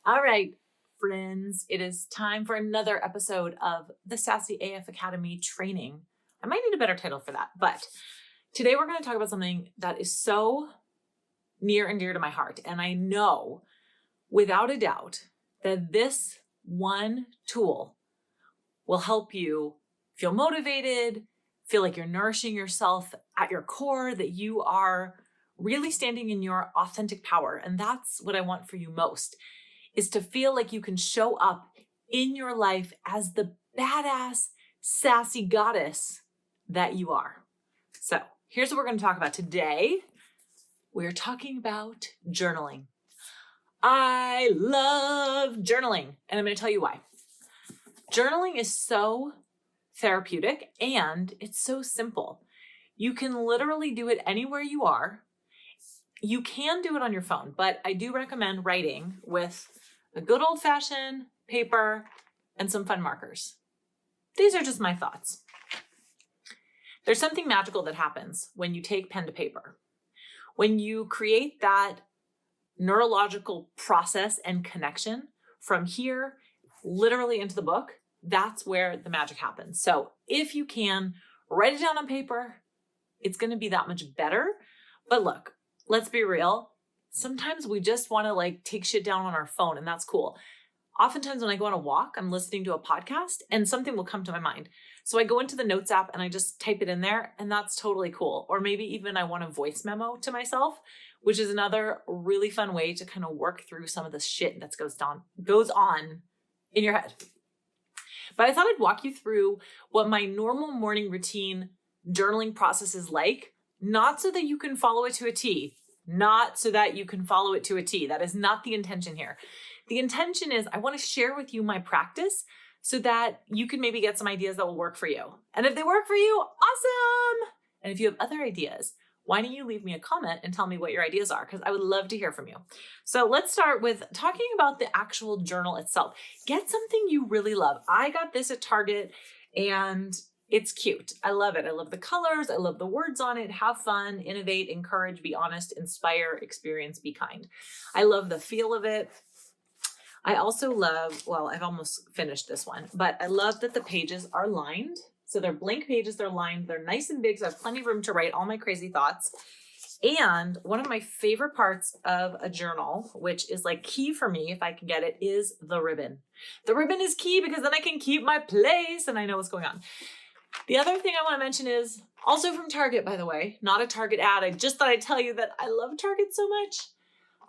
All right, friends, it is time for another episode of the Sassy AF Academy training. I might need a better title for that, but today we're going to talk about something that is so near and dear to my heart. And I know without a doubt that this one tool will help you feel motivated, feel like you're nourishing yourself at your core, that you are really standing in your authentic power. And that's what I want for you most, is to feel like you can show up in your life as the badass, sassy goddess that you are. So here's what we're going to talk about today. We're talking about journaling. I love journaling, and I'm going to tell you why. Journaling is so therapeutic and it's so simple. You can literally do it anywhere you are. You can do it on your phone, but I do recommend writing with a good old-fashioned paper and some fun markers. These are just my thoughts. There's something magical that happens when you take pen to paper. When you create that neurological process and connection from here, literally into the book, that's where the magic happens. So if you can write it down on paper, it's going to be that much better. But look, let's be real. Sometimes we just want to take shit down on our phone, and that's cool. Oftentimes when I go on a walk, I'm listening to a podcast and something will come to my mind. So I go into the notes app and I just type it in there, and that's totally cool. Or maybe even I want a voice memo to myself, which is another really fun way to kind of work through some of the shit that goes on in your head. But I thought I'd walk you through what my normal morning routine journaling process is like, not so that you can follow it to a T. Not so that you can follow it to a T. That is not the intention here. The intention is I want to share with you my practice so that you can maybe get some ideas that will work for you. And if they work for you, awesome. And if you have other ideas, why don't you leave me a comment and tell me what your ideas are? Because I would love to hear from you. So let's start with talking about the actual journal itself. Get something you really love. I got this at Target and it's cute. I love it. I love the colors. I love the words on it. Have fun, innovate, encourage, be honest, inspire, experience, be kind. I love the feel of it. I also love, well, I've almost finished this one, but I love that the pages are lined. So they're blank pages, they're lined, they're nice and big, so I have plenty of room to write all my crazy thoughts. And one of my favorite parts of a journal, which is key for me if I can get it, is the ribbon. The ribbon is key because then I can keep my place and I know what's going on. The other thing I want to mention is also from Target, by the way, not a Target ad. I just thought I'd tell you that I love Target so much.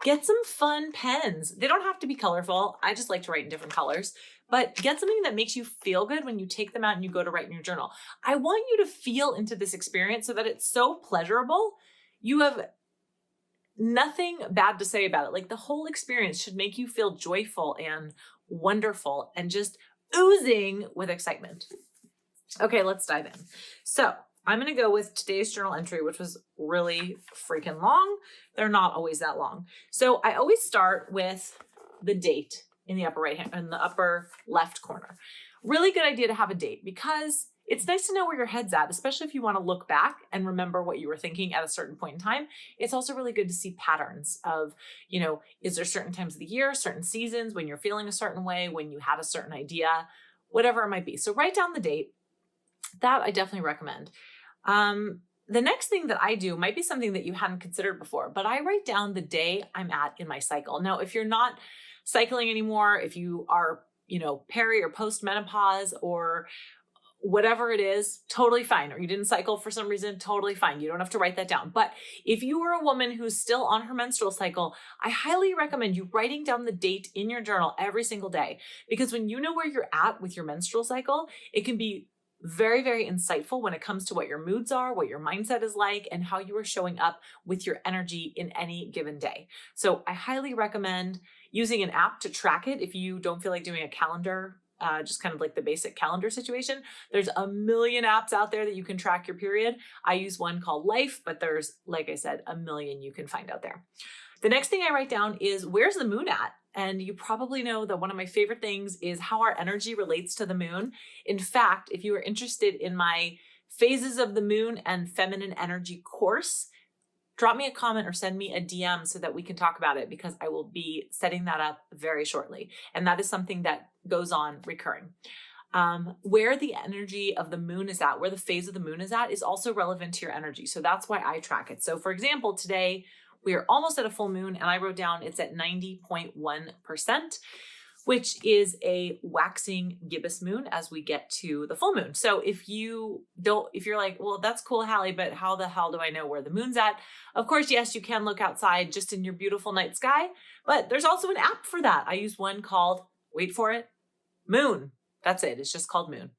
Get some fun pens. They don't have to be colorful. I just like to write in different colors, but get something that makes you feel good when you take them out and you go to write in your journal. I want you to feel into this experience so that it's so pleasurable. You have nothing bad to say about it. The whole experience should make you feel joyful and wonderful and just oozing with excitement. Okay, let's dive in. So I'm going to go with today's journal entry, which was really freaking long. They're not always that long. So I always start with the date in the upper left corner. Really good idea to have a date because it's nice to know where your head's at, especially if you want to look back and remember what you were thinking at a certain point in time. It's also really good to see patterns of, is there certain times of the year, certain seasons when you're feeling a certain way, when you had a certain idea, whatever it might be. So write down the date. That I definitely recommend. The next thing that I do might be something that you hadn't considered before, but I write down the day I'm at in my cycle. Now, if you're not cycling anymore, if you are, peri or post-menopause or whatever it is, totally fine. Or you didn't cycle for some reason, totally fine. You don't have to write that down. But if you are a woman who's still on her menstrual cycle, I highly recommend you writing down the date in your journal every single day. Because when you know where you're at with your menstrual cycle, it can be very, very insightful when it comes to what your moods are, what your mindset is like, and how you are showing up with your energy in any given day. So I highly recommend using an app to track it if you don't feel like doing a calendar, just kind of the basic calendar situation. There's a million apps out there that you can track your period. I use one called Life, but there's, like I said, a million you can find out there. The next thing I write down is where's the moon at? And you probably know that one of my favorite things is how our energy relates to the moon. In fact, if you are interested in my phases of the moon and feminine energy course, drop me a comment or send me a DM so that we can talk about it, because I will be setting that up very shortly. And that is something that goes on recurring. Where the energy of the moon is at, where the phase of the moon is at, is also relevant to your energy. So that's why I track it. So for example, today we are almost at a full moon, and I wrote down it's at 90.1%, which is a waxing gibbous moon as we get to the full moon. So if you're like, well, that's cool, Hallie, but how the hell do I know where the moon's at? Of course, yes, you can look outside just in your beautiful night sky, but there's also an app for that. I use one called, wait for it, Moon. That's it. It's just called Moon.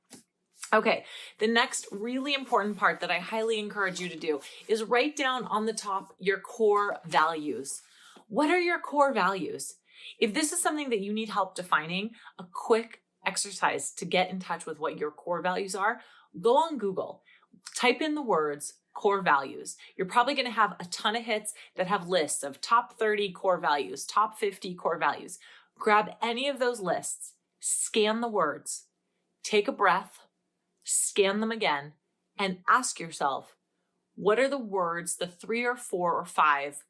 Okay, the next really important part that I highly encourage you to do is write down on the top your core values. What are your core values? If this is something that you need help defining, a quick exercise to get in touch with what your core values are, go on Google, type in the words core values. You're probably going to have a ton of hits that have lists of top 30 core values, top 50 core values. Grab any of those lists, scan the words, take a breath, scan them again, and ask yourself, what are the words, the 3 or 4 or 5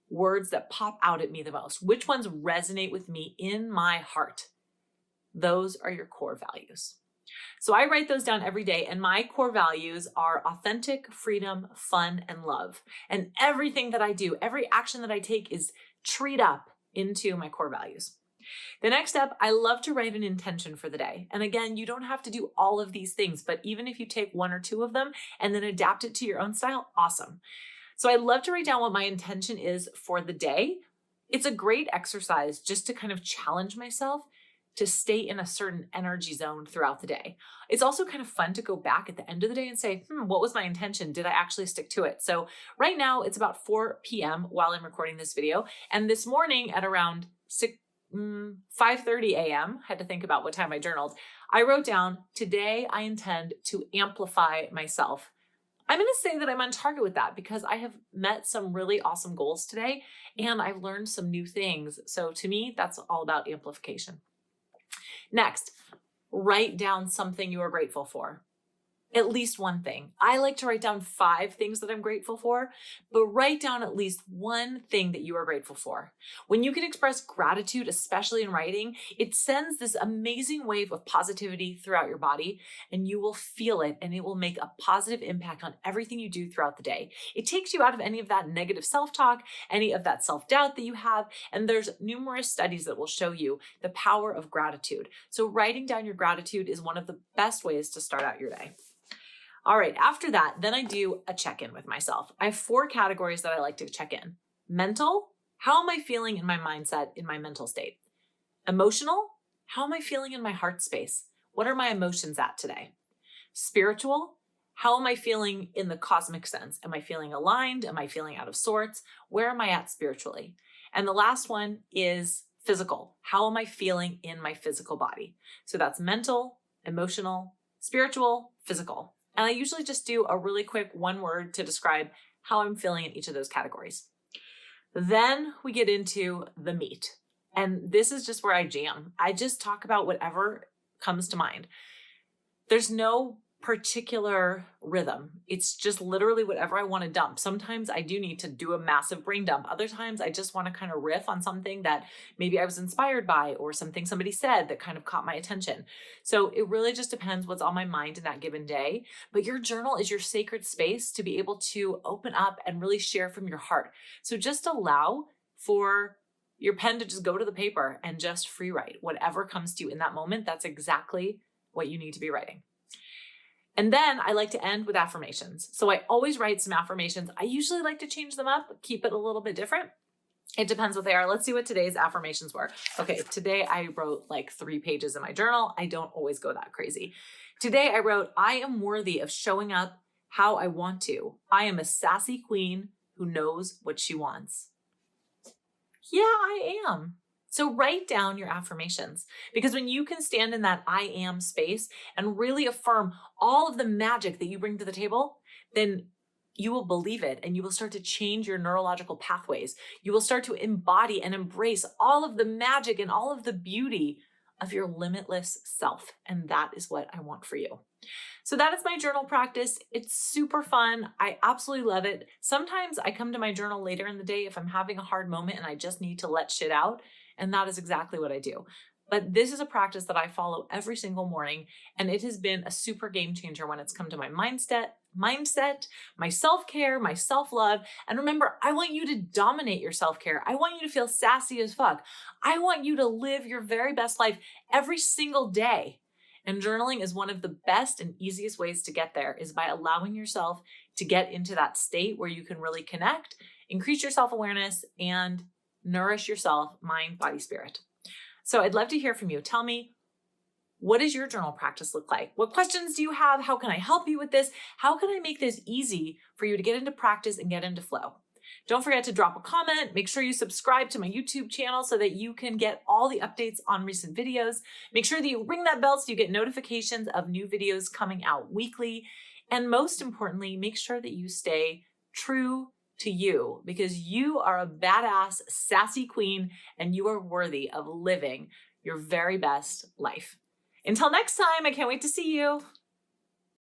words that pop out at me the most? Which ones resonate with me in my heart? Those are your core values. So I write those down every day, and my core values are authentic, freedom, fun, and love. And everything that I do, every action that I take is treed up into my core values. The next step, I love to write an intention for the day. And again, you don't have to do all of these things, but even if you take 1 or 2 of them and then adapt it to your own style, awesome. So I love to write down what my intention is for the day. It's a great exercise just to kind of challenge myself to stay in a certain energy zone throughout the day. It's also kind of fun to go back at the end of the day and say, what was my intention? Did I actually stick to it? So right now it's about 4 p.m. while I'm recording this video. And this morning at around 5:30 a.m., had to think about what time I journaled, I wrote down, today I intend to amplify myself. I'm going to say that I'm on target with that because I have met some really awesome goals today and I've learned some new things. So to me, that's all about amplification. Next, write down something you are grateful for. At least one thing. I like to write down 5 things that I'm grateful for, but write down at least one thing that you are grateful for. When you can express gratitude, especially in writing, it sends this amazing wave of positivity throughout your body, and you will feel it, and it will make a positive impact on everything you do throughout the day. It takes you out of any of that negative self-talk, any of that self-doubt that you have, and there's numerous studies that will show you the power of gratitude. So writing down your gratitude is one of the best ways to start out your day. All right, after that, then I do a check-in with myself. I have 4 categories that I like to check in. Mental, how am I feeling in my mindset, in my mental state? Emotional, how am I feeling in my heart space? What are my emotions at today? Spiritual, how am I feeling in the cosmic sense? Am I feeling aligned? Am I feeling out of sorts? Where am I at spiritually? And the last one is physical. How am I feeling in my physical body? So that's mental, emotional, spiritual, physical. And I usually just do a really quick 1 word to describe how I'm feeling in each of those categories. Then we get into the meat. And this is just where I jam. I just talk about whatever comes to mind. There's no particular rhythm. It's just literally whatever I want to dump. Sometimes I do need to do a massive brain dump. Other times I just want to kind of riff on something that maybe I was inspired by or something somebody said that kind of caught my attention. So it really just depends what's on my mind in that given day. But your journal is your sacred space to be able to open up and really share from your heart. So just allow for your pen to just go to the paper and just free write. Whatever comes to you in that moment, that's exactly what you need to be writing. And then I like to end with affirmations. So I always write some affirmations. I usually like to change them up, keep it a little bit different. It depends what they are. Let's see what today's affirmations were. Okay, today I wrote like 3 pages in my journal. I don't always go that crazy. Today I wrote, I am worthy of showing up how I want to. I am a sassy queen who knows what she wants. Yeah, I am. So write down your affirmations, because when you can stand in that I am space and really affirm all of the magic that you bring to the table, then you will believe it and you will start to change your neurological pathways. You will start to embody and embrace all of the magic and all of the beauty of your limitless self. And that is what I want for you. So that is my journal practice. It's super fun. I absolutely love it. Sometimes I come to my journal later in the day if I'm having a hard moment and I just need to let shit out. And that is exactly what I do. But this is a practice that I follow every single morning. And it has been a super game changer when it's come to my mindset, my self-care, my self-love. And remember, I want you to dominate your self-care. I want you to feel sassy as fuck. I want you to live your very best life every single day. And journaling is one of the best and easiest ways to get there, is by allowing yourself to get into that state where you can really connect, increase your self-awareness, and nourish yourself, mind, body, spirit. So I'd love to hear from you. Tell me, what does your journal practice look like? What questions do you have? How can I help you with this? How can I make this easy for you to get into practice and get into flow? Don't forget to drop a comment. Make sure you subscribe to my YouTube channel so that you can get all the updates on recent videos. Make sure that you ring that bell so you get notifications of new videos coming out weekly. And most importantly, make sure that you stay true to you, because you are a badass, sassy queen, and you are worthy of living your very best life. Until next time, I can't wait to see you.